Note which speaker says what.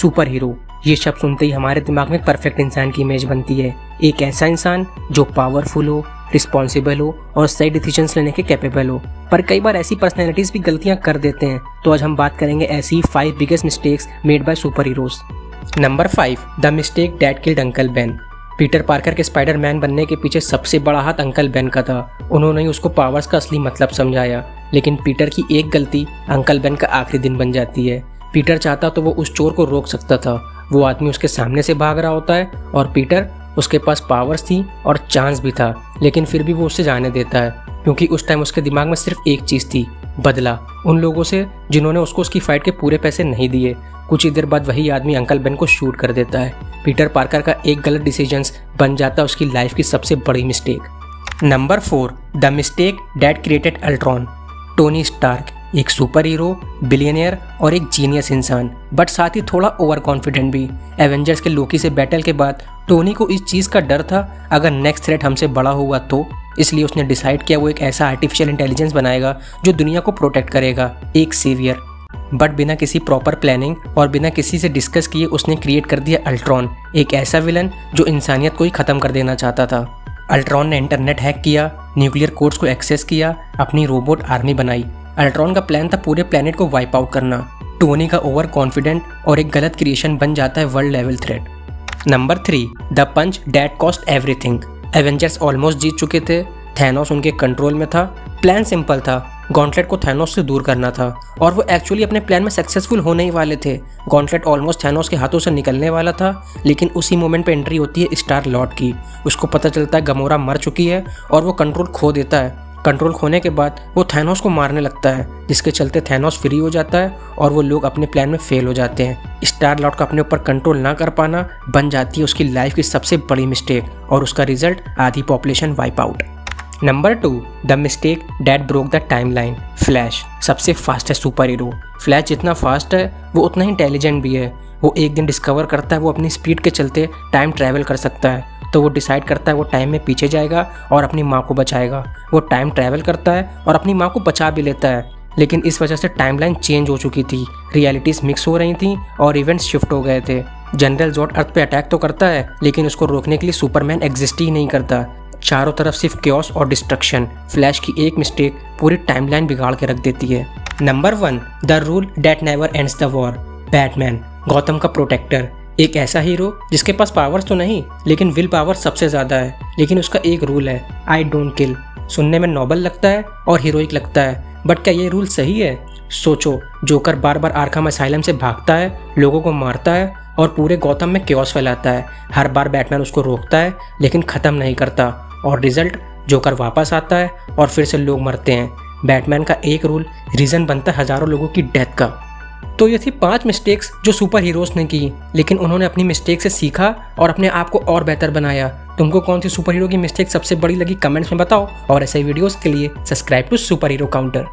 Speaker 1: Super hero, ये शब्द सुनते ही हमारे दिमाग में परफेक्ट इंसान की इमेज बनती है। एक ऐसा इंसान जो पावरफुल हो, रिस्पॉन्सिबल हो और सही डिसीजंस लेने के कैपेबल हो। पर कई बार ऐसी पर्सनैलिटीज भी गलतियां कर देते हैं। तो आज हम बात करेंगे ऐसी 5 biggest mistakes made by super heroes. Number 5, the mistake that killed uncle Ben. Peter Parker के स्पाइडरमैन बनने के पीछे सबसे बड़ा हाथ अंकल बेन का था। उन्होंने ही उसको पावर्स का असली मतलब समझाया, लेकिन पीटर की एक गलती अंकल बेन का आखिरी दिन बन जाती है। पीटर चाहता तो वो उस चोर को रोक सकता था। वो आदमी उसके सामने से भाग रहा होता है और पीटर, उसके पास पावर्स थी और चांस भी था, लेकिन फिर भी वो उससे जाने देता है, क्योंकि उस टाइम उसके दिमाग में सिर्फ एक चीज़ थी, बदला उन लोगों से जिन्होंने उसको उसकी फाइट के पूरे पैसे नहीं दिए। कुछ ही देर बाद वही आदमी अंकल बेन को शूट कर देता है। पीटर पार्कर का एक गलत डिसीजंस बन जाता है उसकी लाइफ की सबसे बड़ी mistake. Number 4, the mistake that created Ultron. Tony Stark एक सुपर हीरो, बिलियनियर और एक जीनियस इंसान, बट साथ ही थोड़ा ओवर कॉन्फिडेंट भी। एवेंजर्स के लोकी से बैटल के बाद टोनी को इस चीज़ का डर था, अगर नेक्स्ट थ्रेट हमसे बड़ा हुआ तो, इसलिए उसने डिसाइड किया वो एक ऐसा आर्टिफिशियल इंटेलिजेंस बनाएगा जो दुनिया को प्रोटेक्ट करेगा, एक सेवियर। बट बिना किसी प्रॉपर प्लानिंग और बिना किसी से डिस्कस किए उसने क्रिएट कर दिया अल्ट्रॉन, एक ऐसा विलन जो इंसानियत को ही ख़त्म कर देना चाहता था। अल्ट्रॉन ने इंटरनेट हैक किया, न्यूक्लियर कोड्स को एक्सेस किया, अपनी रोबोट आर्मी बनाई। अल्ट्रॉन का प्लान था पूरे प्लेनेट को वाइप आउट करना। टोनी का ओवर कॉन्फिडेंट और एक गलत क्रिएशन बन जाता है world level threat. Number 3, the punch that cost everything. Avengers almost जीत चुके थे, थैनोस उनके कंट्रोल में था। प्लान सिंपल था, गॉन्टलेट को थैनोस से दूर करना था और वो एक्चुअली अपने प्लान में सक्सेसफुल होने ही वाले थे। गॉन्टलेट ऑलमोस्ट थैनोस के हाथों से निकलने वाला था, लेकिन उसी मोमेंट पे एंट्री होती है स्टार लॉर्ड की। उसको पता चलता है गमोरा मर चुकी है और वो कंट्रोल खो देता है। कंट्रोल खोने के बाद वो थैनोस को मारने लगता है, जिसके चलते थैनोस फ्री हो जाता है और वो लोग अपने प्लान में फेल हो जाते हैं। स्टार लॉर्ड का अपने ऊपर कंट्रोल ना कर पाना बन जाती है उसकी लाइफ की सबसे बड़ी मिस्टेक और उसका रिजल्ट आधी population wipe out. Number 2, the mistake that broke the timeline. Flash सबसे फास्टेस्ट सुपर हीरो। फ्लैश जितना फास्ट है वो उतना ही इंटेलिजेंट भी है। वो एक दिन डिस्कवर करता है वो अपनी स्पीड के चलते टाइम ट्रैवल कर सकता है, तो वो डिसाइड करता है वो टाइम में पीछे जाएगा और अपनी माँ को बचाएगा। वो टाइम ट्रैवल करता है और अपनी माँ को बचा भी लेता है, लेकिन इस वजह से टाइमलाइन चेंज हो चुकी थी, रियलिटीज़ मिक्स हो रही थी और इवेंट्स शिफ्ट हो गए थे। जनरल जोड अर्थ पे अटैक तो करता है, लेकिन उसको रोकने के लिए सुपरमैन एग्जिस्ट ही नहीं करता। चारों तरफ सिर्फ क्योस और डिस्ट्रक्शन। फ्लैश की एक मिस्टेक पूरी टाइमलाइन बिगाड़ के रख देती है। Number 1, the rule that never ends the war. Batman, Gautam का प्रोटेक्टर, एक ऐसा हीरो जिसके पास पावर्स तो नहीं, लेकिन विल पावर सबसे ज़्यादा है। लेकिन उसका एक रूल है, आई डोंट किल। सुनने में नोबल लगता है और हीरोइक लगता है, बट क्या ये रूल सही है? सोचो, जोकर बार बार आर्खम असाइलम से भागता है, लोगों को मारता है और पूरे गौतम में क्योस फैलाता है। हर बार बैटमैन उसको रोकता है लेकिन ख़त्म नहीं करता, और रिजल्ट जोकर वापस आता है और फिर से लोग मरते हैं। बैटमैन का एक रूल रीज़न बनता है हज़ारों लोगों की डेथ का। तो ये थी 5 मिस्टेक्स जो सुपर हीरोज़ ने की, लेकिन उन्होंने अपनी मिस्टेक से सीखा और अपने आप को और बेहतर बनाया। तुमको कौन सी सुपर हीरो की मिस्टेक सबसे बड़ी लगी कमेंट्स में बताओ, और ऐसे वीडियोस के लिए subscribe to super hero counter.